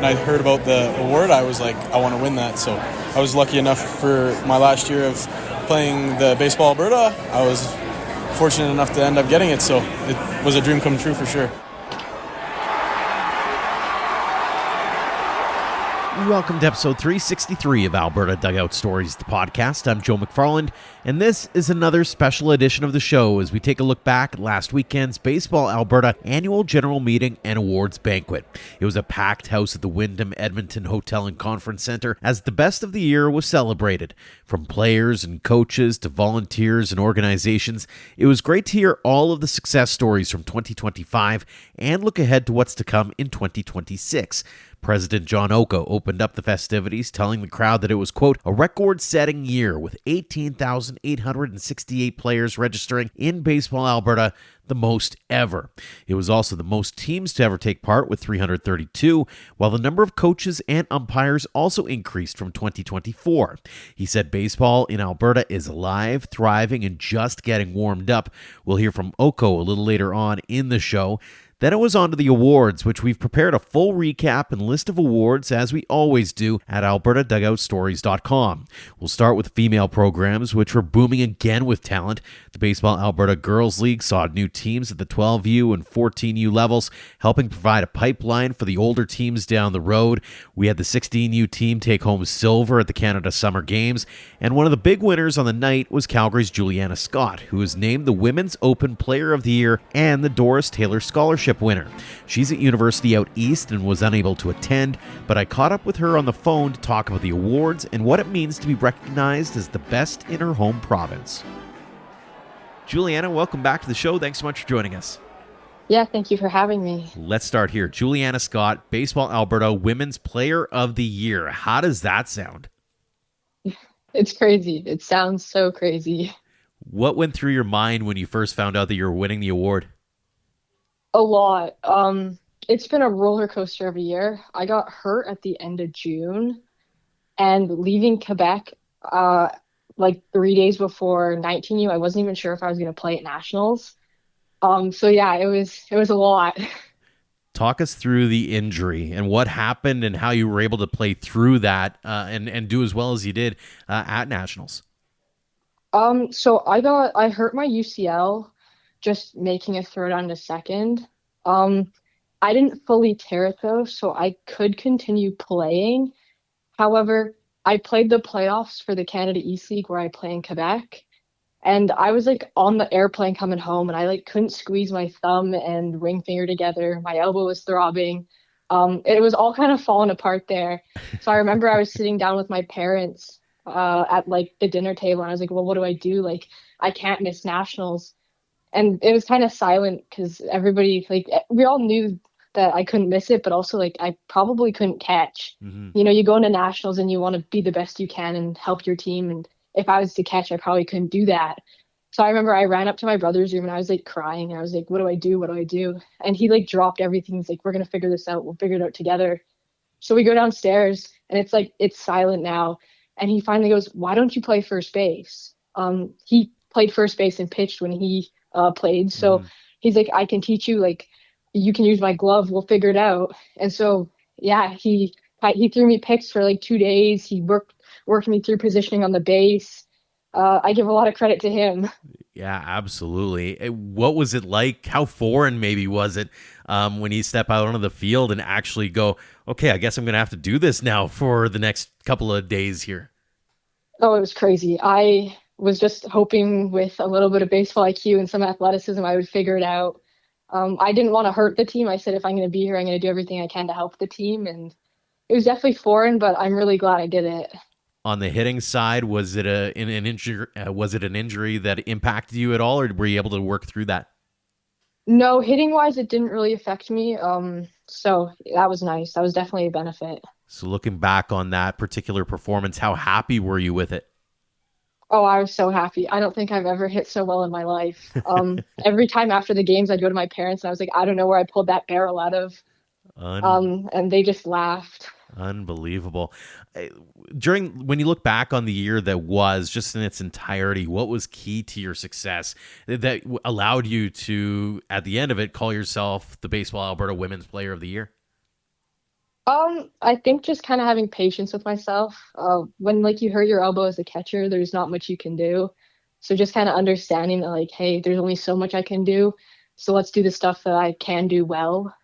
I heard about the award, I was like, I want to win that. So I was lucky enough for my last year of playing the Baseball Alberta. I was fortunate enough to end up getting it, so it was a dream come true for sure. Welcome to episode 363 of Alberta Dugout Stories, the podcast. I'm Joe McFarland, and this is another special edition of the show as we take a look back at last weekend's Baseball Alberta annual general meeting and awards banquet. It was a packed house at the Wyndham Edmonton Hotel and Conference Centre as the best of the year was celebrated. From players and coaches to volunteers and organizations, it was great to hear all of the success stories from 2025 and look ahead to what's to come in 2026. President Jon Oko opened up the festivities, telling the crowd that it was, quote, a record-setting year with 18,868 players registering in Baseball Alberta, the most ever. It was also the most teams to ever take part with 332, while the number of coaches and umpires also increased from 2024. He said baseball in Alberta is alive, thriving, and just getting warmed up. We'll hear from Oko a little later on in the show. Then it was on to the awards, which we've prepared a full recap and list of awards, as we always do, at albertadugoutstories.com. We'll start with female programs, which were booming again with talent. The Baseball Alberta Girls League saw new teams at the 12U and 14U levels, helping provide a pipeline for the older teams down the road. We had the 16U team take home silver at the Canada Summer Games, and one of the big winners on the night was Calgary's Julianna Scott, who was named the Women's Open Player of the Year and the Doris Taylor Scholarship winner. She's at university out east and was unable to attend, but I caught up with her on the phone to talk about the awards and what it means to be recognized as the best in her home province. Julianna, welcome back to the show. Thanks so much for joining us. Yeah, thank you for having me. Let's start here. Julianna Scott, Baseball Alberta Women's Player of the Year. How does that sound? It's crazy. It sounds so crazy. What went through your mind when you first found out that you were winning the award? A lot. It's been a roller coaster of a year. I got hurt at the end of June, and leaving Quebec like 3 days before 19U, I wasn't even sure if I was going to play at Nationals. So yeah, it was a lot. Talk us through the injury and what happened and how you were able to play through that and do as well as you did at Nationals. So I hurt my UCL just making a throw down to second. I didn't fully tear it though, so I could continue playing. However, I played the playoffs for the Canada East League where I play in Quebec, and I was like on the airplane coming home, and I like couldn't squeeze my thumb and ring finger together. My elbow was throbbing. It was all kind of falling apart there. So I remember I was sitting down with my parents at like the dinner table, and I was like, well, what do I do? Like, I can't miss Nationals. And it was kind of silent because everybody, like, we all knew that I couldn't miss it, but also, like, I probably couldn't catch. Mm-hmm. You know, you go into Nationals and you want to be the best you can and help your team. And if I was to catch, I probably couldn't do that. So I remember I ran up to my brother's room and I was, like, crying. I was like, what do I do? What do I do? And he, like, dropped everything. He's like, we're going to figure this out. We'll figure it out together. So we go downstairs and it's, like, it's silent now. And he finally goes, why don't you play first base? He played first base and pitched when he played. So he's like, I can teach you, like, you can use my glove. We'll figure it out. And so, yeah, he threw me picks for like 2 days. He worked me through positioning on the base. I give a lot of credit to him. Yeah, absolutely. What was it like? How foreign maybe was it when you step out onto the field and actually go, okay, I guess I'm going to have to do this now for the next couple of days here? Oh, it was crazy. I was just hoping with a little bit of baseball IQ and some athleticism, I would figure it out. I didn't want to hurt the team. I said, if I'm going to be here, I'm going to do everything I can to help the team. And it was definitely foreign, but I'm really glad I did it. On the hitting side, was it an injury? Was it an injury that impacted you at all, or were you able to work through that? No, hitting wise, it didn't really affect me. So that was nice. That was definitely a benefit. So looking back on that particular performance, how happy were you with it? Oh, I was so happy. I don't think I've ever hit so well in my life. Every time after the games, I'd go to my parents and I was like, I don't know where I pulled that barrel out of. And they just laughed. Unbelievable. When you look back on the year that was, just in its entirety, what was key to your success that allowed you to, at the end of it, call yourself the Baseball Alberta Women's Player of the Year? I think just kind of having patience with myself. When like you hurt your elbow as a catcher, there's not much you can do. So just kind of understanding that like, hey, there's only so much I can do. So let's do the stuff that I can do well.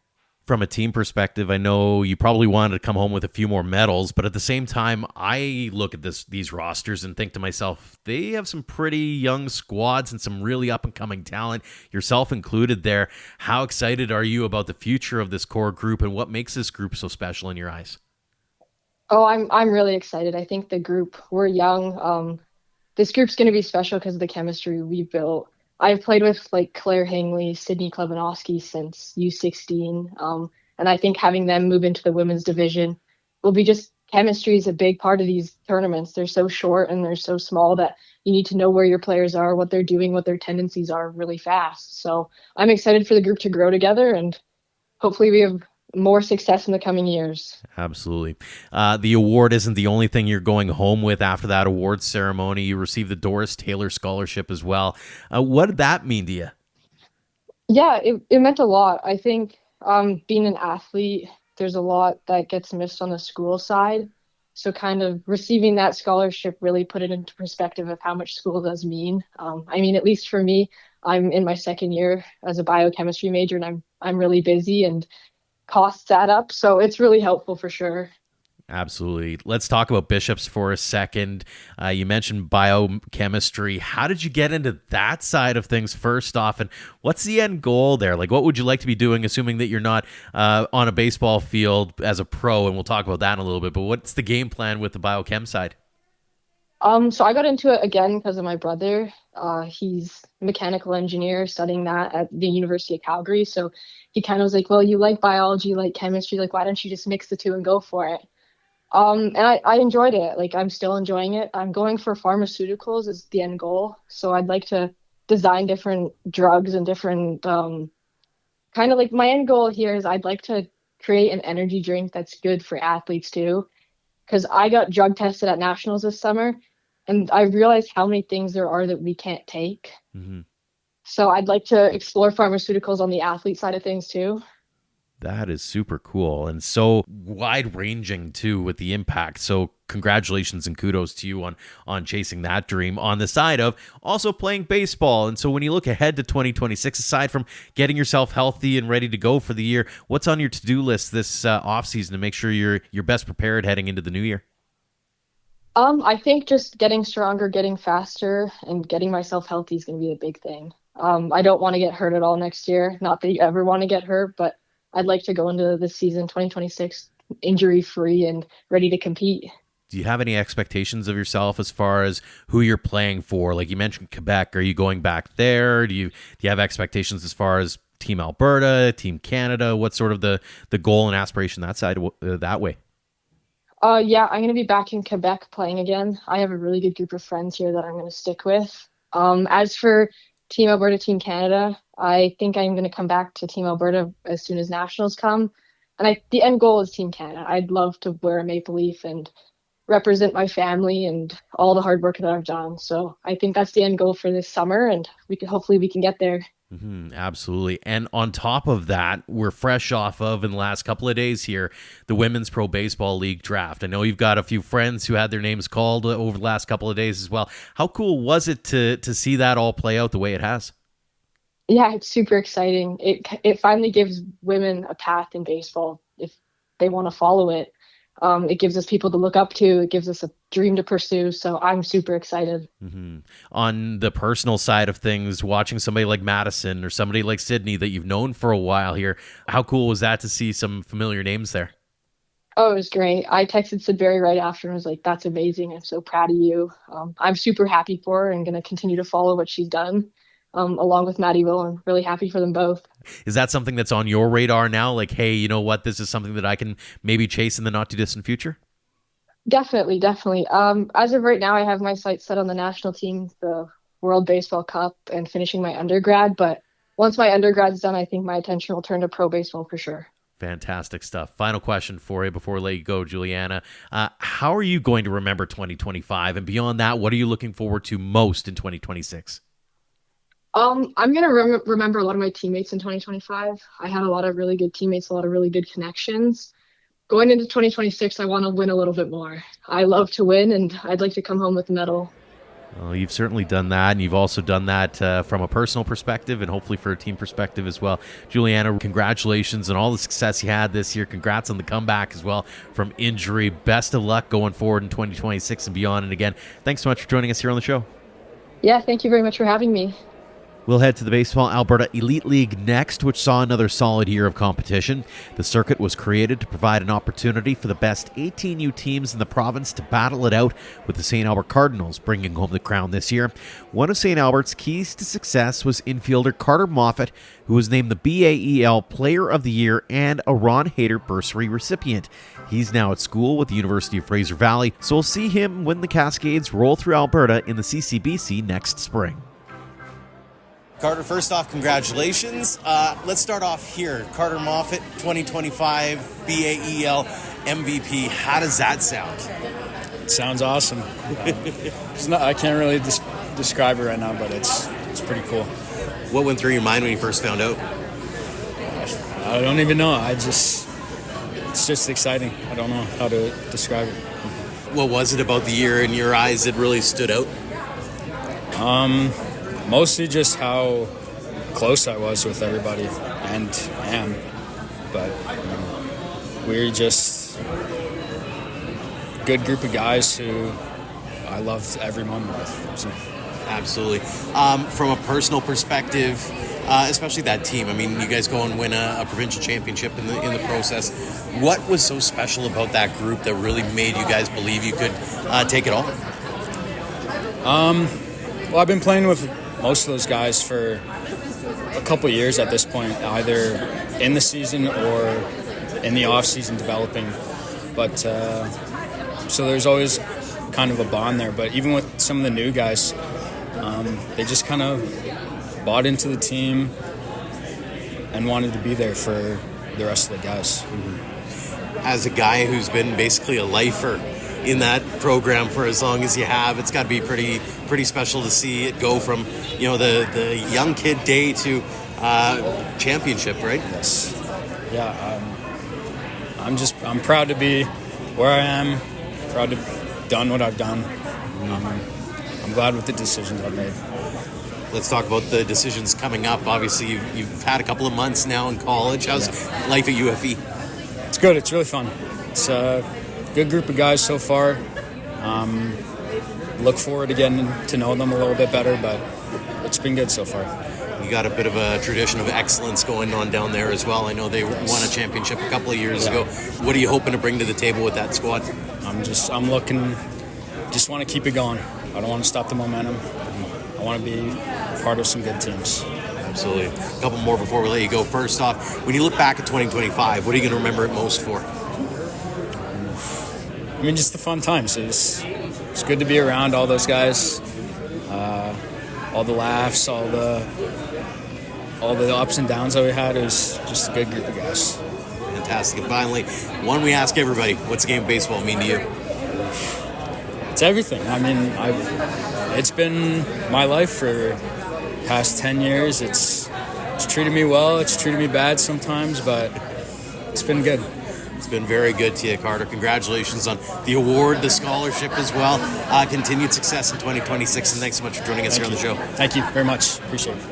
From a team perspective, I know you probably wanted to come home with a few more medals, but at the same time, I look at these rosters and think to myself, they have some pretty young squads and some really up and coming talent, yourself included there. How excited are you about the future of this core group and what makes this group so special in your eyes? Oh, I'm really excited. I think the group, we're young. This group's going to be special because of the chemistry we built. I've played with like Claire Hangley, Sydney Klebanowski since U16. And I think having them move into the women's division will be just chemistry is a big part of these tournaments. They're so short and they're so small that you need to know where your players are, what they're doing, what their tendencies are really fast. So I'm excited for the group to grow together and hopefully we have more success in the coming years. Absolutely. The award isn't the only thing you're going home with after that awards ceremony. You received the Doris Taylor Scholarship as well. What did that mean to you? Yeah, it meant a lot. I think being an athlete, there's a lot that gets missed on the school side. So kind of receiving that scholarship really put it into perspective of how much school does mean. I mean, at least for me, I'm in my second year as a biochemistry major, and I'm really busy and costs add up. So it's really helpful for sure. Absolutely. Let's talk about bishops for a second. You mentioned biochemistry. How did you get into that side of things first off? And what's the end goal there? Like, what would you like to be doing, assuming that you're not on a baseball field as a pro? And we'll talk about that in a little bit. But what's the game plan with the biochem side? So I got into it again because of my brother. He's a mechanical engineer studying that at the University of Calgary. So he kind of was like, well, you like biology, you like chemistry, like why don't you just mix the two and go for it? And I enjoyed it. Like I'm still enjoying it. I'm going for pharmaceuticals as the end goal. So I'd like to design different drugs and different kind of like my end goal here is I'd like to create an energy drink that's good for athletes too. Because I got drug tested at nationals this summer and I realized how many things there are that we can't take. Mm-hmm. So I'd like to explore pharmaceuticals on the athlete side of things too. That is super cool and so wide ranging too with the impact. So congratulations and kudos to you on chasing that dream on the side of also playing baseball. And so when you look ahead to 2026, aside from getting yourself healthy and ready to go for the year, what's on your to-do list this offseason to make sure you're best prepared heading into the new year? I think just getting stronger, getting faster, and getting myself healthy is going to be a big thing. I don't want to get hurt at all next year. Not that you ever want to get hurt, but I'd like to go into this season 2026 injury free and ready to compete. Do you have any expectations of yourself as far as who you're playing for? Like you mentioned Quebec, are you going back there? Do you have expectations as far as Team Alberta, Team Canada? What's sort of the goal and aspiration that side that way? Yeah, I'm going to be back in Quebec playing again. I have a really good group of friends here that I'm going to stick with. As for Team Alberta, Team Canada, I think I'm going to come back to Team Alberta as soon as nationals come. And the end goal is Team Canada. I'd love to wear a maple leaf and represent my family and all the hard work that I've done. So I think that's the end goal for this summer, and hopefully we can get there. Absolutely. And on top of that, we're fresh off of, in the last couple of days here, the Women's Pro Baseball League draft. I know you've got a few friends who had their names called over the last couple of days as well. How cool was it to see that all play out the way it has? Yeah, it's super exciting. It finally gives women a path in baseball if they want to follow it. It gives us people to look up to. It gives us a dream to pursue. So I'm super excited. On the personal side of things, watching somebody like Madison or somebody like Sydney that you've known for a while here, how cool was that to see some familiar names there? Oh, it was great. I texted Sudbury right after and was like, that's amazing. I'm so proud of you. I'm super happy for her and going to continue to follow what she's done along with Maddie Will. I'm really happy for them both. Is that something that's on your radar now? Like, hey, you know what? This is something that I can maybe chase in the not too distant future? Definitely, definitely. As of right now, I have my sights set on the national team, the World Baseball Cup, and finishing my undergrad. But once my undergrad's done, I think my attention will turn to pro baseball for sure. Fantastic stuff. Final question for you before we let you go, Julianna. How are you going to remember 2025? And beyond that, what are you looking forward to most in 2026? I'm gonna remember a lot of my teammates in 2025. I had a lot of really good teammates, a lot of really good connections. going into 2026, I want to win a little bit more. I love to win, and I'd like to come home with a medal. Well, you've certainly done that, and you've also done that from a personal perspective and hopefully for a team perspective as well. Julianna, congratulations on all the success you had this year. Congrats on the comeback as well from injury. Best of luck going forward in 2026 and beyond. And again, thanks so much for joining us here on the show. Yeah, thank you very much for having me. We'll head to the Baseball Alberta Elite League next, which saw another solid year of competition. The circuit was created to provide an opportunity for the best 18U teams in the province to battle it out, with the St. Albert Cardinals bringing home the crown this year. One of St. Albert's keys to success was infielder Carter Moffat, who was named the BAEL Player of the Year and a Ron Hayter bursary recipient. He's now at school with the University of Fraser Valley, so we'll see him when the Cascades roll through Alberta in the CCBC next spring. Carter, first off, congratulations. Let's start off here. Carter Moffat, 2025 BAEL MVP. How does that sound? Sounds awesome. I can't really describe it right now, but it's pretty cool. What went through your mind when you first found out? I don't even know. It's just exciting. I don't know how to describe it. What was it about the year in your eyes that really stood out? Mostly just how close I was with everybody and am. But we're just a good group of guys who I loved every moment with. So. Absolutely. From a personal perspective, especially that team, I mean, you guys go and win a provincial championship in the process. What was so special about that group that really made you guys believe you could take it all? Well, I've been playing with most of those guys for a couple years at this point, either in the season or in the off season developing. But so there's always kind of a bond there. But even with some of the new guys, they just kind of bought into the team and wanted to be there for the rest of the guys. As a guy who's been basically a lifer in that program for as long as you have, it's got to be pretty special to see it go from, you know, the young kid day to championship, right? Yes. Yeah. I'm proud to be where I am. Proud to have done what I've done. I'm glad with the decisions I've made. Let's talk about the decisions coming up. Obviously, you've had a couple of months now in college. How's life at UFE? It's good. It's really fun. It's a good group of guys so far. Look forward to getting to know them a little bit better, but it's been good so far. You got a bit of a tradition of excellence going on down there as well. I know they won a championship a couple of years ago. What are you hoping to bring to the table with that squad? I'm looking, just want to keep it going. I don't want to stop the momentum. I want to be part of some good teams. Absolutely. A couple more before we let you go. First off, when you look back at 2025, what are you going to remember it most for? I mean, just the fun times. It's good to be around all those guys, all the laughs, all the ups and downs that we had. It was just a good group of guys. Fantastic. And finally, one we ask everybody, what's the game of baseball mean to you? It's everything. I mean, it's been my life for the past 10 years. It's treated me well. It's treated me bad sometimes, but it's been good. It's been very good to you, Carter. Congratulations on the award, the scholarship as well. Continued success in 2026, and thanks so much for joining us here on the show. Thank you very much. Appreciate it.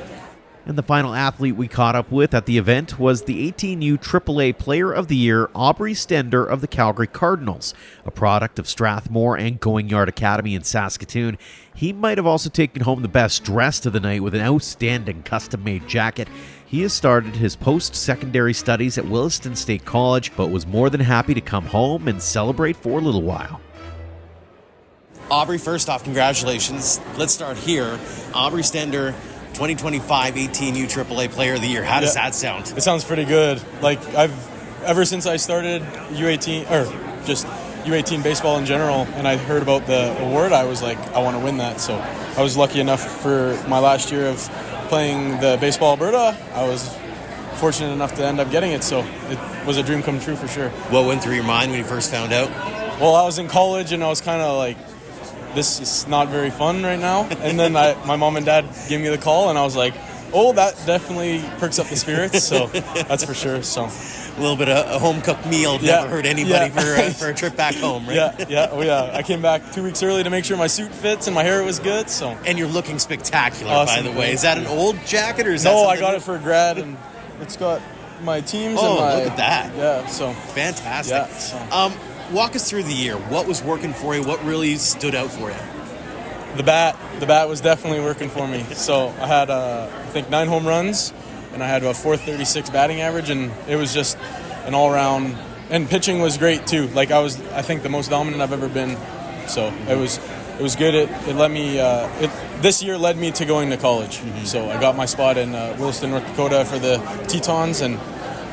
And the final athlete we caught up with at the event was the 18U AAA Player of the Year, Aubrey Stender of the Calgary Cardinals, a product of Strathmore and Going Yard Academy in Saskatoon. He might have also taken home the best dressed of the night with an outstanding custom-made jacket. He has started his post-secondary studies at Williston State College, but was more than happy to come home and celebrate for a little while. Aubrey, first off, congratulations. Let's start here. Aubrey Stender, 2025 18U AAA Player of the Year. How does that sound? It sounds pretty good. Like, ever since I started U18, or just U18 baseball in general, and I heard about the award, I was like, I want to win that. So I was lucky enough for my last year of playing the Baseball Alberta. I was fortunate enough to end up getting it, so it was a dream come true for sure. What went through your mind when you first found out? Well, I was in college, and I was kind of like, this is not very fun right now. And then my mom and dad gave me the call, and I was like, Oh, that definitely perks up the spirits, so that's for sure. So A little bit of a home-cooked meal never hurt anybody for a trip back home, right? Yeah. I came back 2 weeks early to make sure my suit fits and my hair was good. So. And you're looking spectacular, Awesome. by the way. Is that an old jacket or is that No, I something got new? it for grad, and it's got my teams. Oh, and my, look at that. Yeah, so. Fantastic. Yeah, so. Walk us through the year. What was working for you? What really stood out for you? The bat was definitely working for me. So I had, I think, 9 home runs, and I had a .436 batting average, and it was just an all-around. And pitching was great too. Like I think, the most dominant I've ever been. So it was good. It led me. This year led me to going to college. Mm-hmm. So I got my spot in Williston, North Dakota for the Tetons, and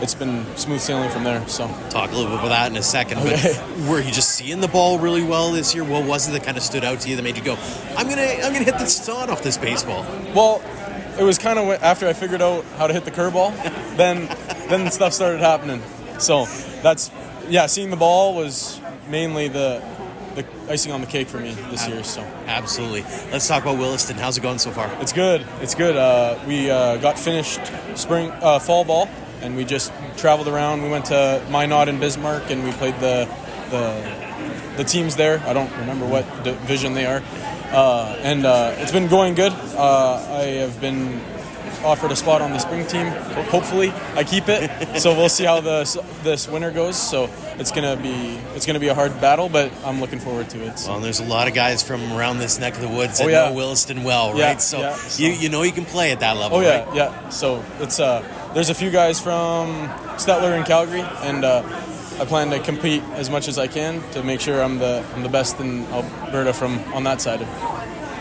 it's been smooth sailing from there. So talk a little bit about that in a second. Okay. But were you just seeing the ball really well this year? What was it that kind of stood out to you that made you go, I'm gonna hit the sod off this baseball? Well, it was kind of after I figured out how to hit the curveball, then stuff started happening. So seeing the ball was mainly the icing on the cake for me this year. So absolutely. Let's talk about Williston. How's it going so far? It's good. We got finished fall ball, and we just traveled around. We went to Minot and Bismarck, and we played the teams there. I don't remember what division they are. And it's been going good. I have been offered a spot on the spring team. Hopefully, I keep it. So we'll see how this winter goes. So it's gonna be a hard battle, but I'm looking forward to it. So. Well, there's a lot of guys from around this neck of the woods that know Williston well, right? Yeah, so, so you know you can play at that level. Oh yeah, right? yeah. So it's there's a few guys from Stettler and Calgary, and I plan to compete as much as I can to make sure I'm the best in Alberta from on that side of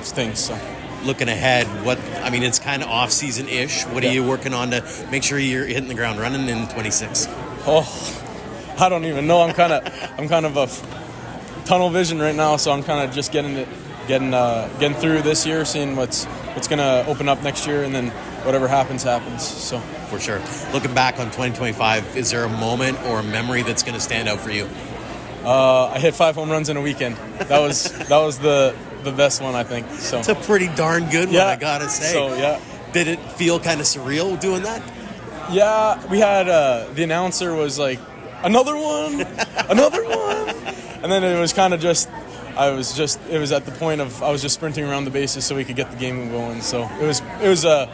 things. So. Looking ahead, it's kind of off-season-ish. What are you working on to make sure you're hitting the ground running in 26? Oh, I don't even know. I'm kind of a tunnel vision right now, so I'm kind of just getting through this year, seeing what's going to open up next year, and then whatever happens. So for sure. Looking back on 2025, is there a moment or a memory that's going to stand out for you? I hit 5 home runs in a weekend. That was the best one, I think. So it's a pretty darn good one, I gotta say. So yeah. Did it feel kind of surreal doing that? Yeah, we had the announcer was like, another one, and then it was kind of just. It was at the point of I was just sprinting around the bases so we could get the game going. So it was a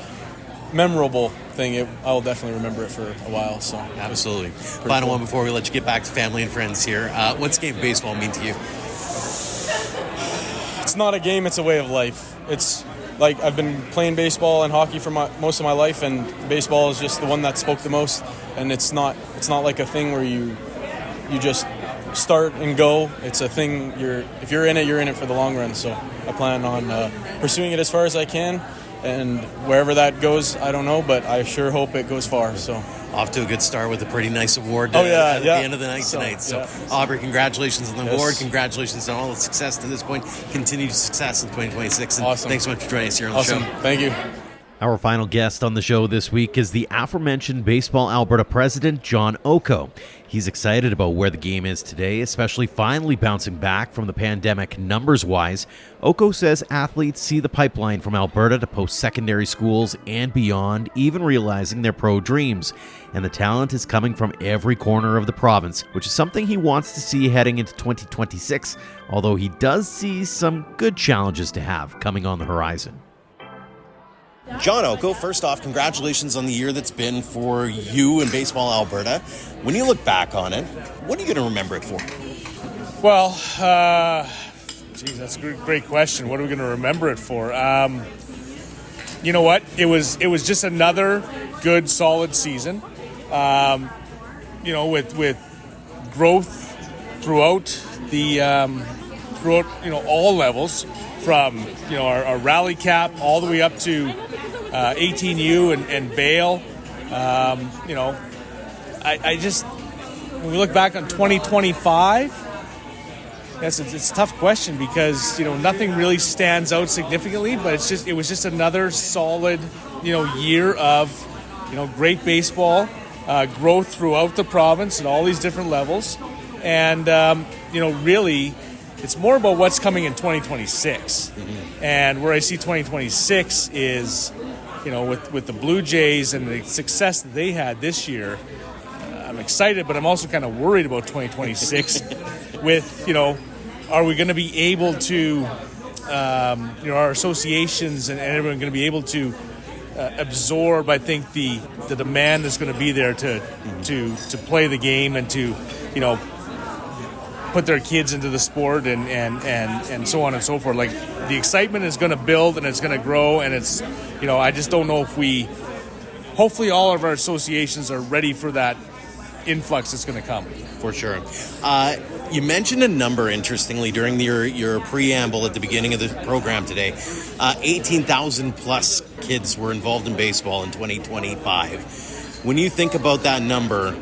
memorable thing. I'll definitely remember it for a while. So absolutely. Final one before we let you get back to family and friends here. What's game of baseball mean to you? It's not a game, it's a way of life. It's like I've been playing baseball and hockey for most of my life, and baseball is just the one that spoke the most. And it's not like a thing where you just start and go. It's a thing. If you're in it for the long run. So I plan on pursuing it as far as I can, and wherever that goes, I don't know, but I sure hope it goes far. So. Off to a good start with a pretty nice award at the end of the night tonight. So, Aubrey, congratulations on the award. Congratulations on all the success to this point. Continued success in 2026. And awesome. Thanks so much for joining us here on the show. Thank you. Our final guest on the show this week is the aforementioned Baseball Alberta president, Jon Oko. He's excited about where the game is today, especially finally bouncing back from the pandemic numbers-wise. Oko says athletes see the pipeline from Alberta to post-secondary schools and beyond, even realizing their pro dreams. And the talent is coming from every corner of the province, which is something he wants to see heading into 2026, although he does see some good challenges to have coming on the horizon. Jon Oko, first off, congratulations on the year that's been for you in Baseball Alberta. When you look back on it, what are you going to remember it for? Well, that's a great question. What are we going to remember it for? You know what? It was just another good, solid season. With growth throughout all levels, from our rally cap all the way up to 18U and Vail. I just, when we look back on 2025, it's a tough question because nothing really stands out significantly, but it was just another solid year of great baseball, growth throughout the province at all these different levels, and really. It's more about what's coming in 2026. Mm-hmm. And where I see 2026 is, with the Blue Jays and the success that they had this year, I'm excited, but I'm also kind of worried about 2026 with, are we going to be able to, our associations and everyone going to be able to absorb, I think, the demand that's going to be there to play the game and to, put their kids into the sport and so on and so forth. Like, the excitement is going to build and it's going to grow, and it's, I just don't know if hopefully all of our associations are ready for that influx that's going to come. For sure. You mentioned a number, interestingly, during your preamble at the beginning of the program today. 18,000 plus kids were involved in baseball in 2025. When you think about that number,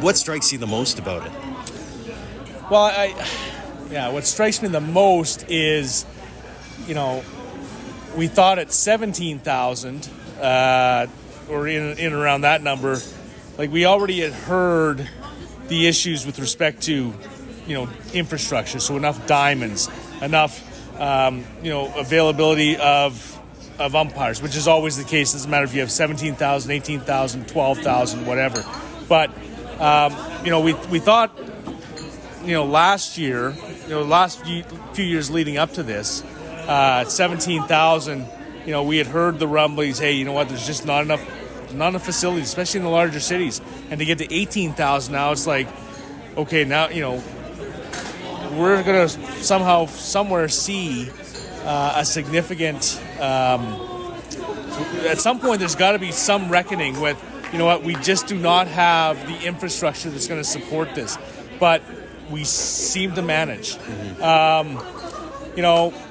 what strikes you the most about it? Well, what strikes me the most is, we thought at 17,000, or in around that number, like, we already had heard the issues with respect to, infrastructure. So enough diamonds, enough, availability of umpires, which is always the case. It doesn't matter if you have 17,000, 18,000, 12,000, whatever. But, we thought, last year, last few years leading up to this, at 17,000, we had heard the rumblings, hey, you know what, there's just not enough facilities, especially in the larger cities. And to get to 18,000 now, it's like, okay, now, we're going to somewhere see a significant, at some point there's got to be some reckoning with, we just do not have the infrastructure that's going to support this. But we seem to manage.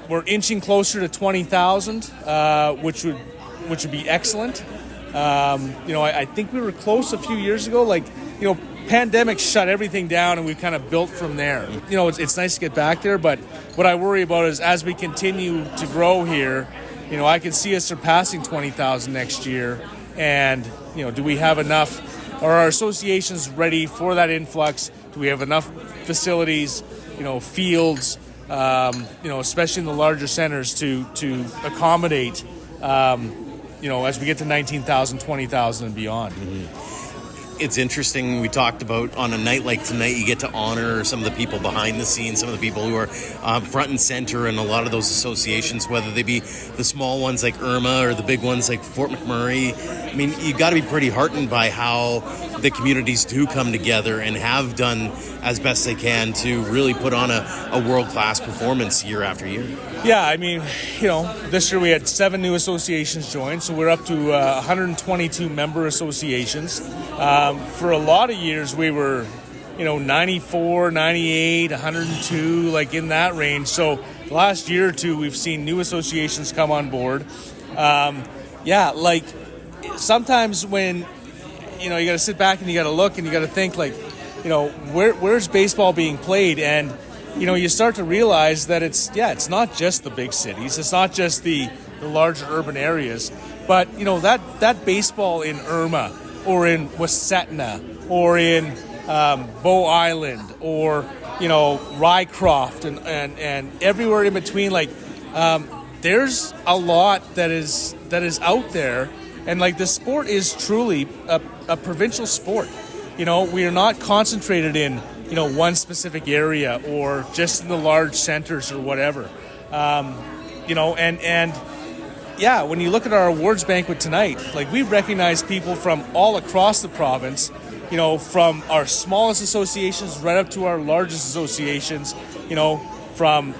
We're inching closer to 20,000, which would be excellent. I think we were close a few years ago. Pandemic shut everything down, and we kind of built from there. It's nice to get back there, but what I worry about is as we continue to grow here, I can see us surpassing 20,000 next year. And, do we have enough? Are our associations ready for that influx? Do we have enough facilities, fields, especially in the larger centers to accommodate, as we get to 19,000, 20,000 and beyond? Mm-hmm. It's interesting. We talked about on a night like tonight, you get to honor some of the people behind the scenes, some of the people who are front and center in a lot of those associations, whether they be the small ones like Irma or the big ones like Fort McMurray. I mean, you got to be pretty heartened by how the communities do come together and have done as best they can to really put on a world-class performance year after year. Yeah, I mean, this year we had 7 new associations join, so we're up to 122 member associations. For a lot of years we were, 94, 98, 102, like in that range. So the last year or two we've seen new associations come on board. Sometimes when, you got to sit back and you got to look and you got to think where's baseball being played? And you start to realize that it's not just the big cities. It's not just the larger urban areas. But, that baseball in Irma or in Wassetna or in Bow Island or, Rycroft and everywhere in between, there's a lot that is out there. And, the sport is truly a provincial sport. We are not concentrated in, one specific area or just in the large centers or whatever. When you look at our awards banquet tonight, we recognize people from all across the province, from our smallest associations right up to our largest associations, from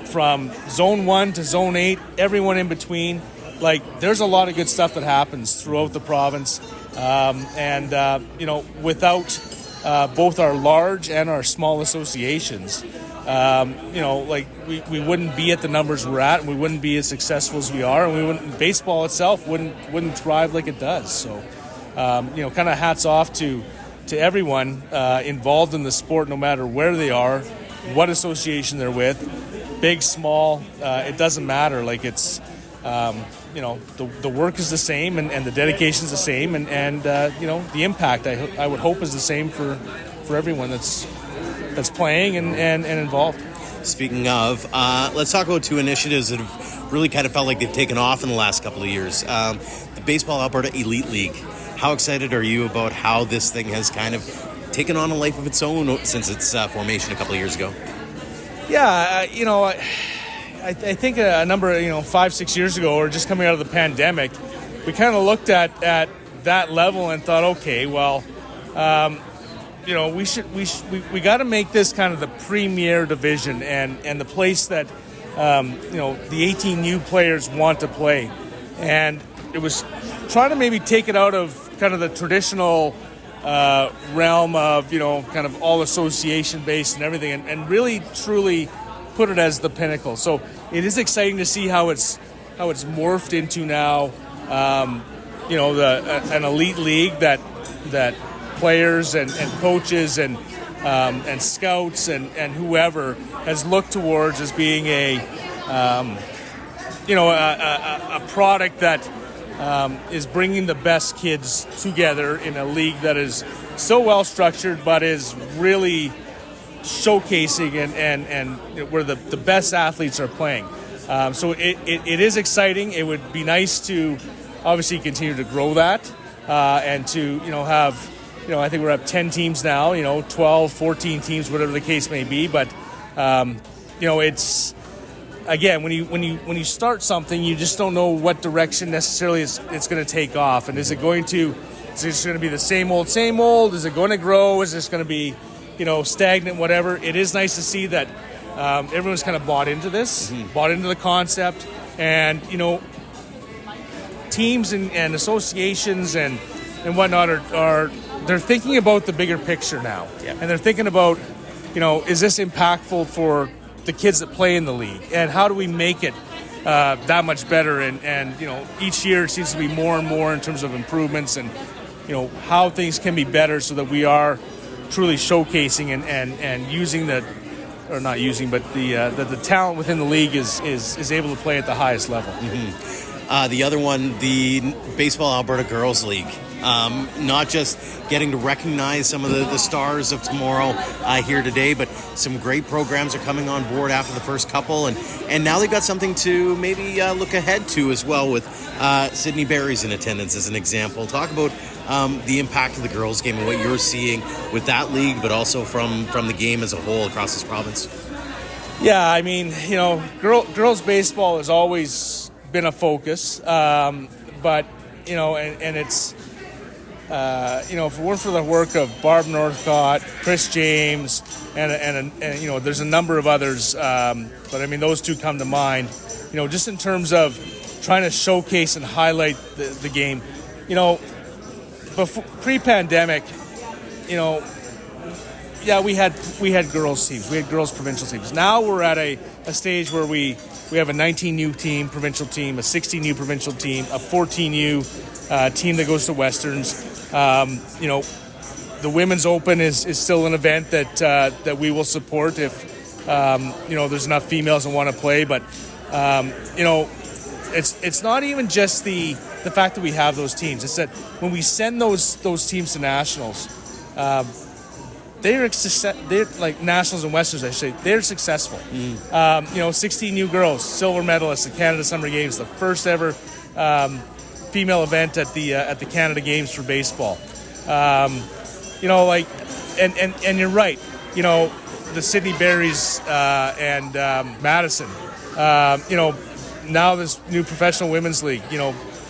Zone 1 to Zone 8, everyone in between. There's a lot of good stuff that happens throughout the province. Without both our large and our small associations, we wouldn't be at the numbers we're at, and we wouldn't be as successful as we are, and baseball itself wouldn't thrive like it does. So, kind of hats off to everyone involved in the sport, no matter where they are, what association they're with, big, small, it doesn't matter. The work is the same and the dedication is the same, and the impact I would hope is the same for everyone that's playing and involved. Speaking of, let's talk about 2 initiatives that have really kind of felt like they've taken off in the last couple of years. The Baseball Alberta Elite League. How excited are you about how this thing has kind of taken on a life of its own since its formation a couple of years ago? Yeah, I think a number, 5-6 years ago, or just coming out of the pandemic, we kind of looked at that level and thought, okay, well, we got to make this kind of the premier division and the place that the 18 new players want to play, and it was trying to maybe take it out of kind of the traditional realm of kind of all association based and everything, and really truly put it as the pinnacle. So it is exciting to see how it's morphed into now, an elite league that players and coaches and scouts and whoever has looked towards as being a product that is bringing the best kids together in a league that is so well structured, but is really showcasing and where the best athletes are playing. So it is exciting. It would be nice to obviously continue to grow that and to have I think we're up 10 teams now, 12, 14 teams, whatever the case may be. But it's again when you start something, you just don't know what direction necessarily it's going to take off, and is it going to be the same old? Is it going to grow? Is this going to be stagnant? Whatever. It is nice to see that everyone's kind of bought into this, bought into the concept, and teams and associations and whatnot are they're thinking about the bigger picture now, and they're thinking about is this impactful for the kids that play in the league, and how do we make it that much better? And each year it seems to be more and more in terms of improvements and how things can be better so that we are truly showcasing and using the talent within the league is able to play at the highest level. The other one, the Baseball Alberta Girls League. Not just getting to recognize some of the stars of tomorrow here today, but some great programs are coming on board after the first couple, and now they've got something to maybe look ahead to as well, with Sydney Berry's in attendance as an example. Talk about the impact of the girls game and what you're seeing with that league, but also from the game as a whole across this province. Yeah, I mean, girls baseball has always been a focus, but and it's if it weren't for the work of Barb Northcott, Chris James, and there's a number of others, but I mean those two come to mind. Just in terms of trying to showcase and highlight the game. Before pre-pandemic, we had girls teams, we had girls provincial teams. Now we're at a stage where we have a 19U team, provincial team, a 16U provincial team, a 14U team that goes to Westerns. The Women's Open is still an event that we will support if there's enough females that want to play. But it's not even just the fact that we have those teams. It's that when we send those teams to nationals, they're like nationals and Westerns, I should say. They're successful. 16 new girls, silver medalists at Canada Summer Games, the first ever female event at the Canada Games for baseball. And you're right. The Sydney Berries and Madison. Now this new professional women's league.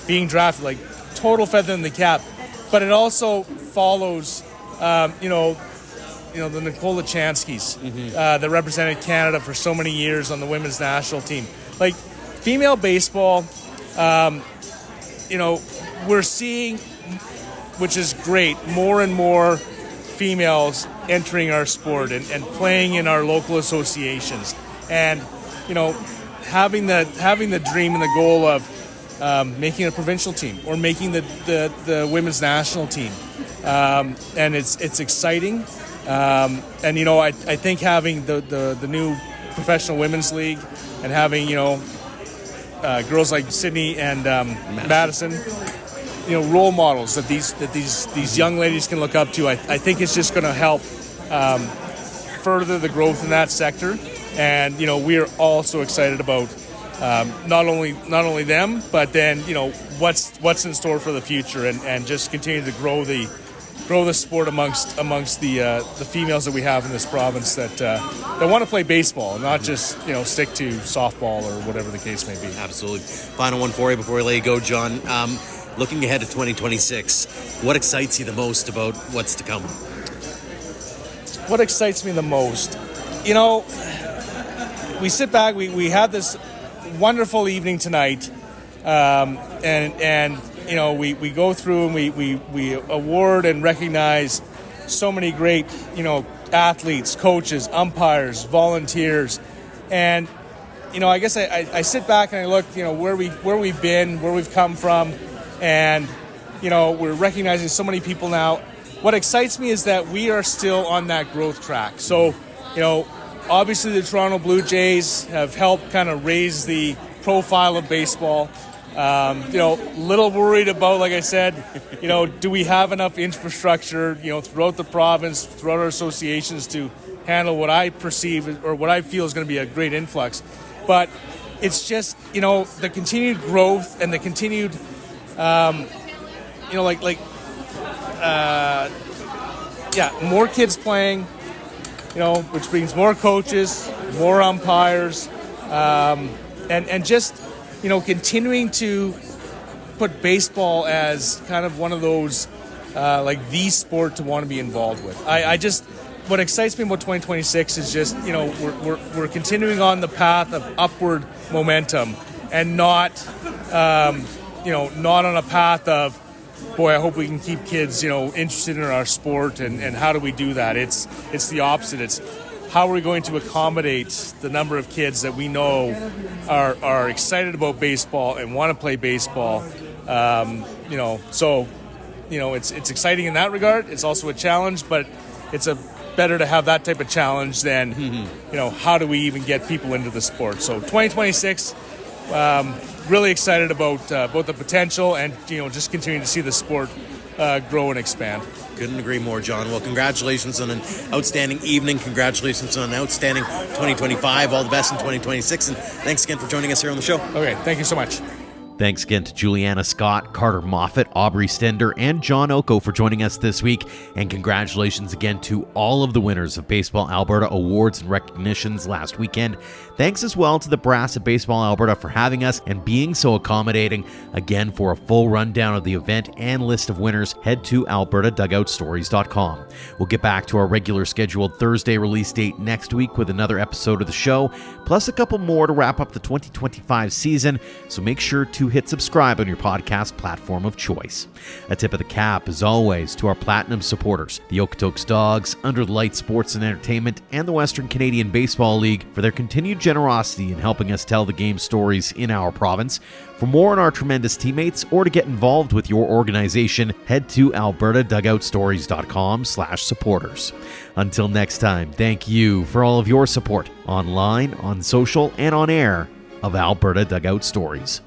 Being drafted, like total feather in the cap. But it also follows. The Nicole Lachanskys that represented Canada for so many years on the women's national team. Like female baseball. We're seeing, which is great, more and more females entering our sport and playing in our local associations, and having the dream and the goal of making a provincial team or making the women's national team, and it's exciting, and I think having the new professional women's league and having girls like Sydney and Madison, role models that these young ladies can look up to. I think it's just going to help further the growth in that sector, and we are all so excited about not only them, but then what's in store for the future, and just continue to grow the sport amongst the females that we have in this province that want to play baseball, not just stick to softball or whatever the case may be. Absolutely. Final one for you before we let you go, John. Looking ahead to 2026, what excites you the most about what's to come? What excites me the most? We sit back, we have this wonderful evening tonight, and we go through and we award and recognize so many great, athletes, coaches, umpires, volunteers, and I guess I sit back and I look, where we've been, where we've come from, and we're recognizing so many people now. What excites me is that we are still on that growth track. So, obviously the Toronto Blue Jays have helped kind of raise the profile of baseball. Little worried about, like I said, do we have enough infrastructure, throughout the province, throughout our associations to handle what I perceive or what I feel is going to be a great influx. But it's just, the continued growth and the continued, more kids playing, which brings more coaches, more umpires, and just, continuing to put baseball as kind of one of those, the sport to want to be involved with. What excites me about 2026 is just, we're continuing on the path of upward momentum and not on a path of, boy, I hope we can keep kids, interested in our sport, and how do we do that? It's the opposite. It's how are we going to accommodate the number of kids that we know are excited about baseball and want to play baseball. It's exciting in that regard. It's also a challenge, but it's better to have that type of challenge than, how do we even get people into the sport? So 2026, really excited about both the potential and, just continuing to see the sport grow and expand. Couldn't agree more, John. Well, congratulations on an outstanding evening. Congratulations on an outstanding 2025. All the best in 2026. And thanks again for joining us here on the show. Okay, thank you so much. Thanks again to Julianna Scott, Carter Moffat, Aubrey Stender, and Jon Oko for joining us this week. And congratulations again to all of the winners of Baseball Alberta awards and recognitions last weekend. Thanks as well to the brass at Baseball Alberta for having us and being so accommodating. Again, for a full rundown of the event and list of winners, head to albertadugoutstories.com. We'll get back to our regular scheduled Thursday release date next week with another episode of the show, plus a couple more to wrap up the 2025 season, so make sure to hit subscribe on your podcast platform of choice. A tip of the cap, as always, to our platinum supporters, the Okotoks Dogs, Under the Light Sports and Entertainment, and the Western Canadian Baseball League for their continued generosity in helping us tell the game stories in our province. For more on our tremendous teammates or to get involved with your organization, head to albertadugoutstories.com/supporters. Until next time, thank you for all of your support online, on social, and on air of Alberta Dugout Stories.